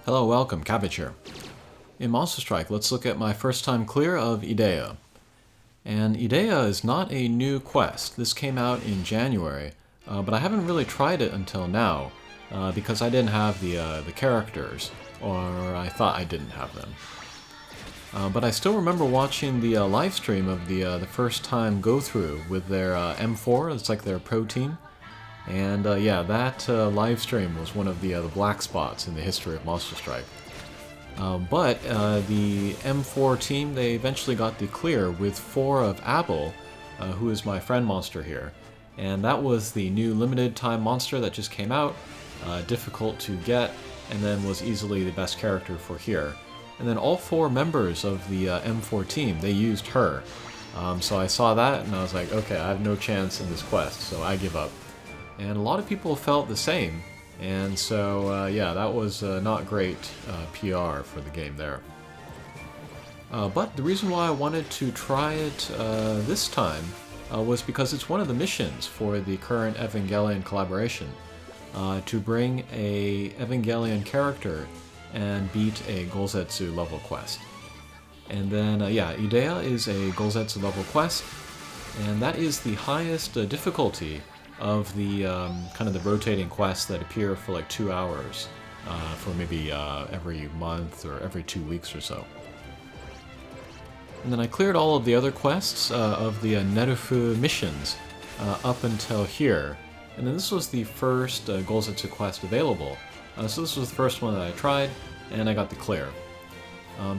Hello, welcome, Cabbage here. In Monster Strike, let's look at my first time clear of Idea. And Idea is not a new quest. This came out in January, but I haven't really tried it until now, because I didn't have the characters, or I thought I didn't have them. But I still remember watching the live stream of the first time go-through with their M4, it's like their pro team. And yeah, that live stream was one of the black spots in the history of Monster Strike. But the M4 team, they eventually got the clear with 4 of Abel, who is my friend monster here. And that was the new limited time monster that just came out, difficult to get, and then was easily the best character for here. And then all 4 members of the M4 team, they used her. So I saw that and I was like, okay, I have no chance in this quest, so I give up. And a lot of people felt the same, and so yeah, that was not great PR for the game there. But the reason why I wanted to try it this time was because it's one of the missions for the current Evangelion collaboration, to bring a Evangelion character and beat a Gozetsu level quest. And then, yeah, Idea is a Gozetsu level quest, and that is the highest difficulty of the kind of the rotating quests that appear for like 2 hours for maybe every month or every 2 weeks or so. And then I cleared all of the other quests of the NERV missions up until here. And then this was the first Gozetsu quest available. So this was the first one that I tried, and I got the clear.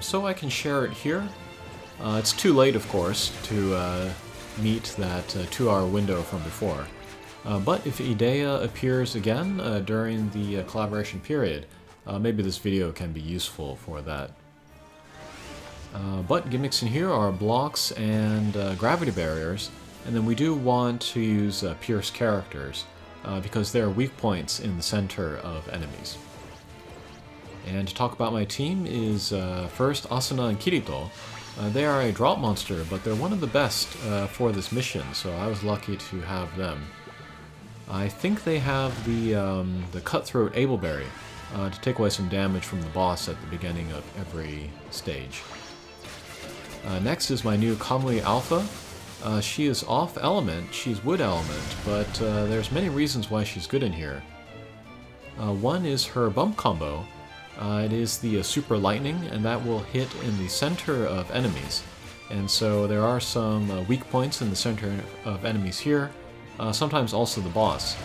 So I can share it here. It's too late, of course, to meet that 2-hour window from before. But if Idea appears again during the collaboration period, maybe this video can be useful for that. But gimmicks in here are blocks and gravity barriers, and then we do want to use Pierce characters, because they're weak points in the center of enemies. And to talk about my team is first Asuna and Kirito. They are a drop monster, but they're one of the best for this mission, so I was lucky to have them. I think they have the Cutthroat Ableberry to take away some damage from the boss at the beginning of every stage. Next is my new Kamui Alpha. She is off element, she's wood element, but there's many reasons why she's good in here. One is her bump combo. It is the Super Lightning, and that will hit in the center of enemies. And so there are some weak points in the center of enemies here. Sometimes also the boss,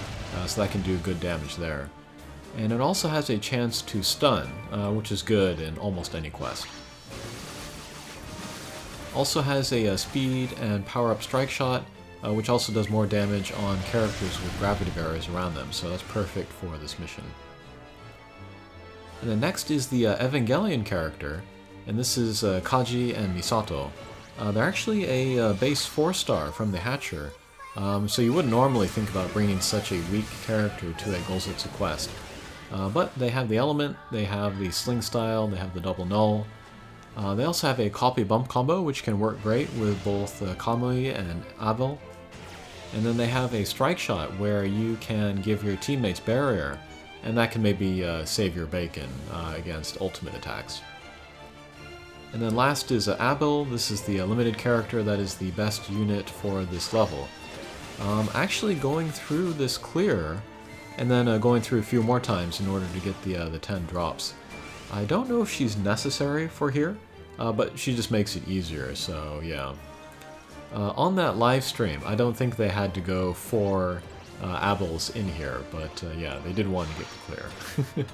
so that can do good damage there. And it also has a chance to stun, which is good in almost any quest. Also has a speed and power-up strike shot, which also does more damage on characters with gravity barriers around them, so that's perfect for this mission. And then next is the Evangelion character, and this is Kaji and Misato. They're actually a base 4-star from the Hatcher. So you wouldn't normally think about bringing such a weak character to a Gozetsu quest. But they have the element, they have the sling style, they have the double null. They also have a copy bump combo, which can work great with both Kamui and Abel. And then they have a strike shot where you can give your teammates barrier, and that can maybe save your bacon against ultimate attacks. And then last is Abel. This is the limited character that is the best unit for this level. Actually going through this clear, and then going through a few more times in order to get the 10 drops. I don't know if she's necessary for here, but she just makes it easier, so yeah. On that live stream, I don't think they had to go for Abel's in here, but yeah, they did want to get the clear.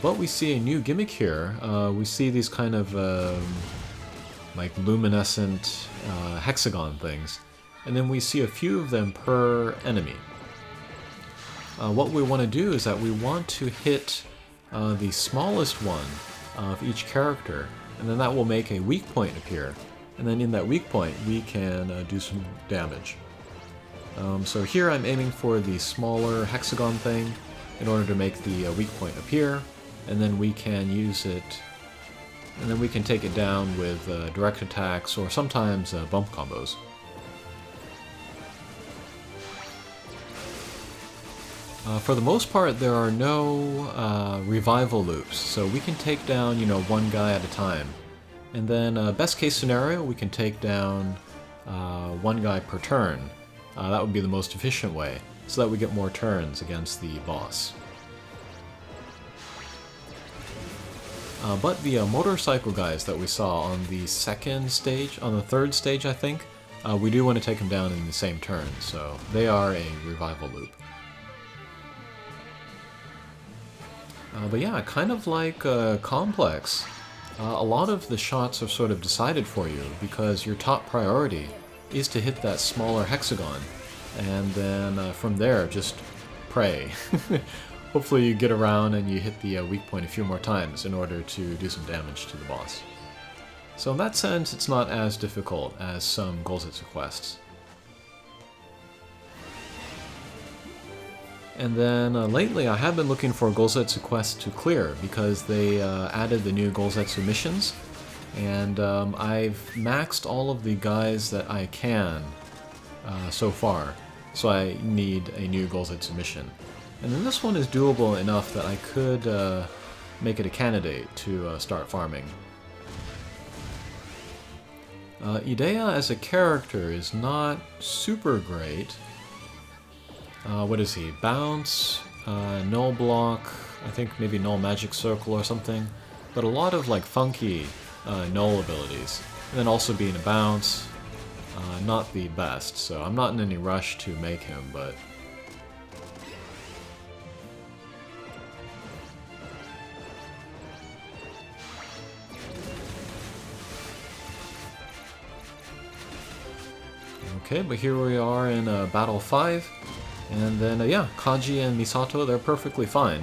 But we see a new gimmick here. We see these kind of like luminescent hexagon things, and then we see a few of them per enemy. What we want to do is that we want to hit the smallest one of each character, and then that will make a weak point appear, and then in that weak point we can do some damage. So here I'm aiming for the smaller hexagon thing in order to make the weak point appear, and then we can use it. And then we can take it down with direct attacks or sometimes bump combos. For the most part, there are no revival loops, so we can take down, one guy at a time. And then, best case scenario, we can take down one guy per turn. That would be the most efficient way, so that we get more turns against the boss. But the motorcycle guys that we saw on the second stage, on the third stage I think, we do want to take them down in the same turn, so they are a revival loop. But yeah, kind of like Complex, a lot of the shots are sort of decided for you because your top priority is to hit that smaller hexagon, and then from there just pray. Hopefully you get around and you hit the weak point a few more times in order to do some damage to the boss. So in that sense, it's not as difficult as some Gozetsu quests. And then lately I have been looking for Gozetsu quests to clear because they added the new Gozetsu missions, and I've maxed all of the guys that I can so far, so I need a new Gozetsu mission. And then this one is doable enough that I could make it a candidate to start farming. Idea as a character is not super great. What is he? Bounce, null block, I think maybe null magic circle or something, but a lot of like funky null abilities. And then also being a bounce, not the best, so I'm not in any rush to make him, but... Okay, but here we are in Battle 5, and then, yeah, Kaji and Misato, they're perfectly fine.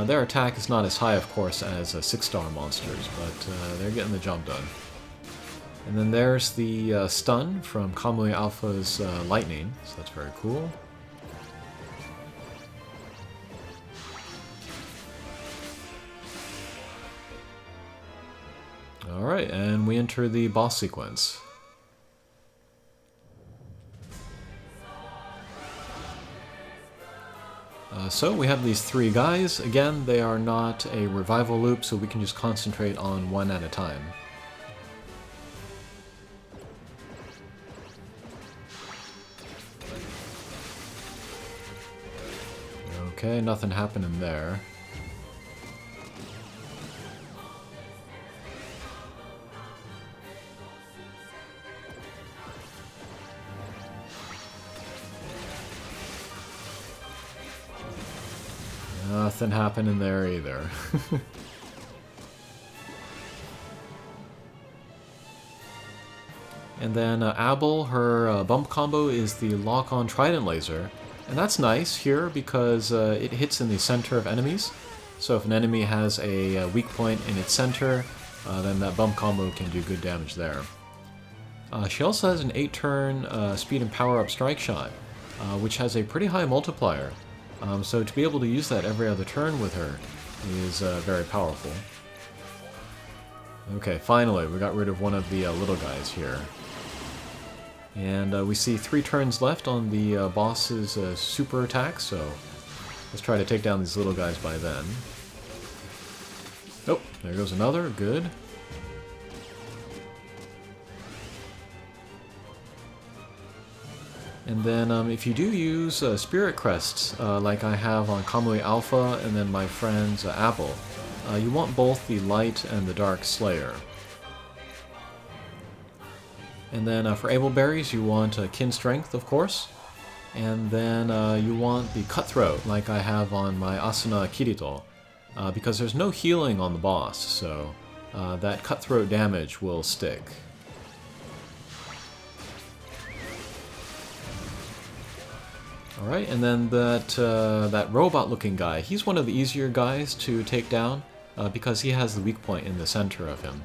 Their attack is not as high, of course, as 6-star monsters, but they're getting the job done. And then there's the stun from Kamui Alpha's lightning, so that's very cool. Alright, and we enter the boss sequence. So we have these three guys. Again, they are not a revival loop, so we can just concentrate on one at a time. Okay, nothing happening there. Nothing happening there either. And then Abel, her bump combo is the lock-on trident laser. And that's nice here because it hits in the center of enemies. So if an enemy has a weak point in its center, then that bump combo can do good damage there. She also has an 8-turn speed and power-up strike shot, which has a pretty high multiplier. So to be able to use that every other turn with her is very powerful. Okay, finally, we got rid of one of the little guys here. And we see 3 turns left on the boss's super attack, so let's try to take down these little guys by then. Oh, there goes another, good. And then if you do use Spirit Crests, like I have on Kamui Alpha and then my friend's Apple, you want both the Light and the Dark Slayer. And then for Able Berries, you want Kin Strength, of course. And then you want the Cutthroat, like I have on my Asuna Kirito, because there's no healing on the boss, so that Cutthroat damage will stick. Alright, and then that robot-looking guy, he's one of the easier guys to take down, because he has the weak point in the center of him.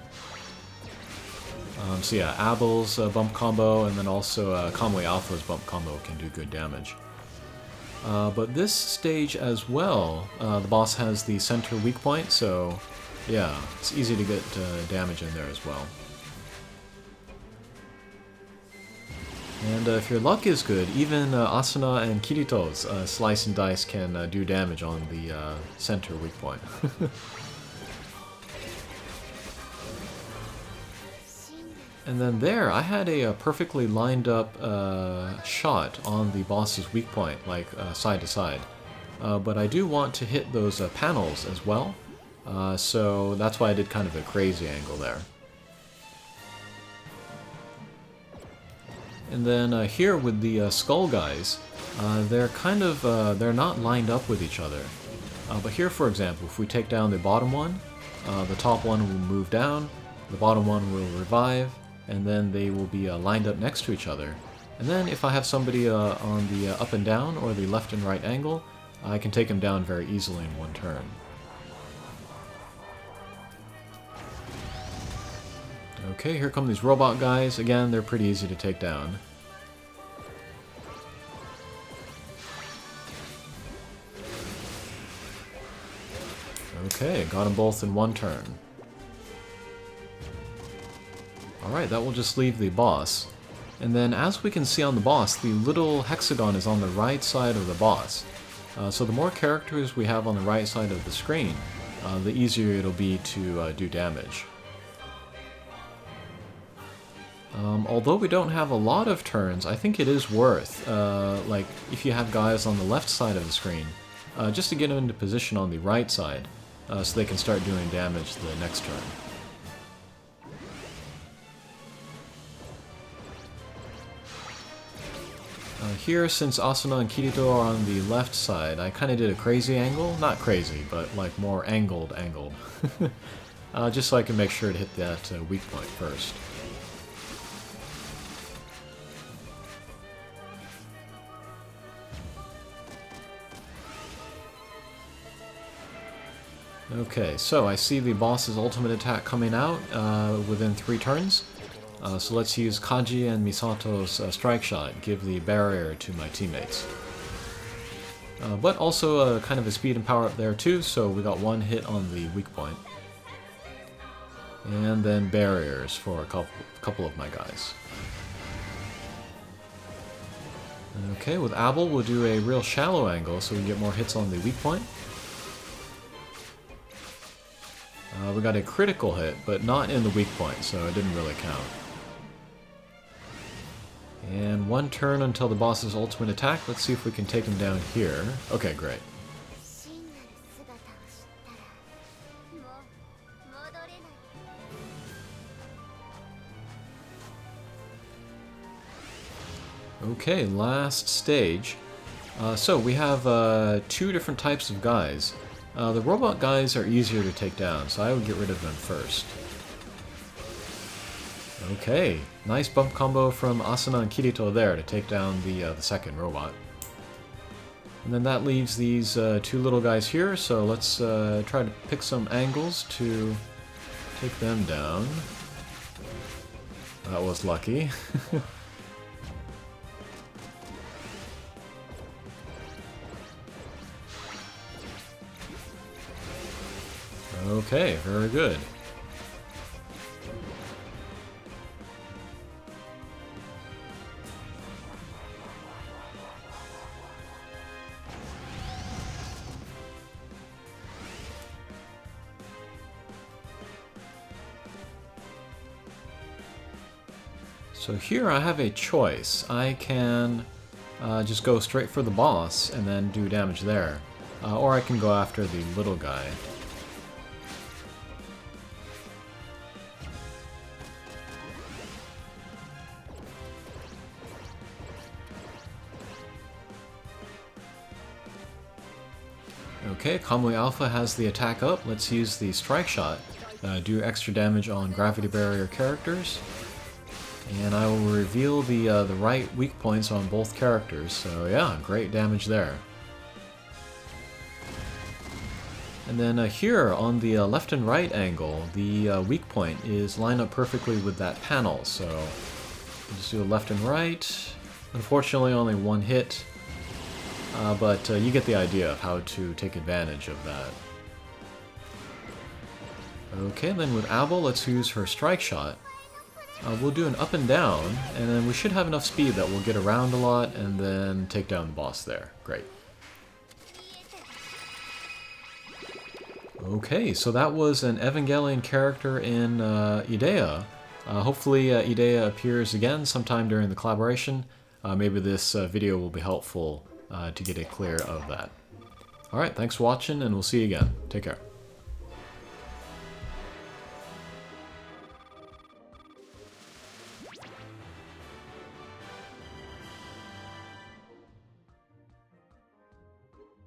So yeah, Abel's bump combo, and then also Kamui Alpha's bump combo can do good damage. But this stage as well, the boss has the center weak point, so yeah, it's easy to get damage in there as well. And if your luck is good, even Asuna and Kirito's Slice and Dice can do damage on the center weak point. And then there, I had a perfectly lined up shot on the boss's weak point, like side to side. But I do want to hit those panels as well, so that's why I did kind of a crazy angle there. And then here with the skull guys, they're kind of, they're not lined up with each other. But here, for example, if we take down the bottom one, the top one will move down, the bottom one will revive, and then they will be lined up next to each other. And then if I have somebody on the up and down or the left and right angle, I can take them down very easily in one turn. Okay, here come these robot guys. Again, they're pretty easy to take down. Okay, got them both in one turn. Alright, that will just leave the boss. And then as we can see on the boss, the little hexagon is on the right side of the boss. So the more characters we have on the right side of the screen, the easier it'll be to do damage. Although we don't have a lot of turns, I think it is worth, like, if you have guys on the left side of the screen, just to get them into position on the right side, so they can start doing damage the next turn. Here, since Asuna and Kirito are on the left side, I kind of did a crazy angle. Not crazy, but like more angled. Just so I can make sure to hit that weak point first. Okay, so I see the boss's ultimate attack coming out within 3 turns. So let's use Kaji and Misato's strike shot, give the barrier to my teammates. But also kind of a speed and power up there too, so we got 1 hit on the weak point. And then barriers for a couple of my guys. Okay, with Abel we'll do a real shallow angle so we can get more hits on the weak point. We got a critical hit, but not in the weak point, so it didn't really count. And 1 turn until the boss's ultimate attack. Let's see if we can take him down here. Okay, great. Okay, last stage. So we have 2 different types of guys. The robot guys are easier to take down, so I would get rid of them first. Okay, nice bump combo from Asuna and Kirito there to take down the second robot. And then that leaves these 2 little guys here, so let's try to pick some angles to take them down. That was lucky. Okay, very good. So here I have a choice. I can just go straight for the boss and then do damage there. Or I can go after the little guy. Okay, Kamui Alpha has the attack up. Let's use the strike shot. Do extra damage on gravity barrier characters. And I will reveal the right weak points on both characters. So yeah, great damage there. And then here on the left and right angle, the weak point is lined up perfectly with that panel. So we'll just do a left and right. Unfortunately, only 1 hit. But you get the idea of how to take advantage of that. Okay, then with Abel, let's use her strike shot. we'll do an up and down, and then we should have enough speed that we'll get around a lot and then take down the boss there. Great. Okay, so that was an Evangelion character in Idea. Hopefully Idea appears again sometime during the collaboration. Maybe this video will be helpful to get a clear of that. Alright, thanks for watching, and we'll see you again. Take care.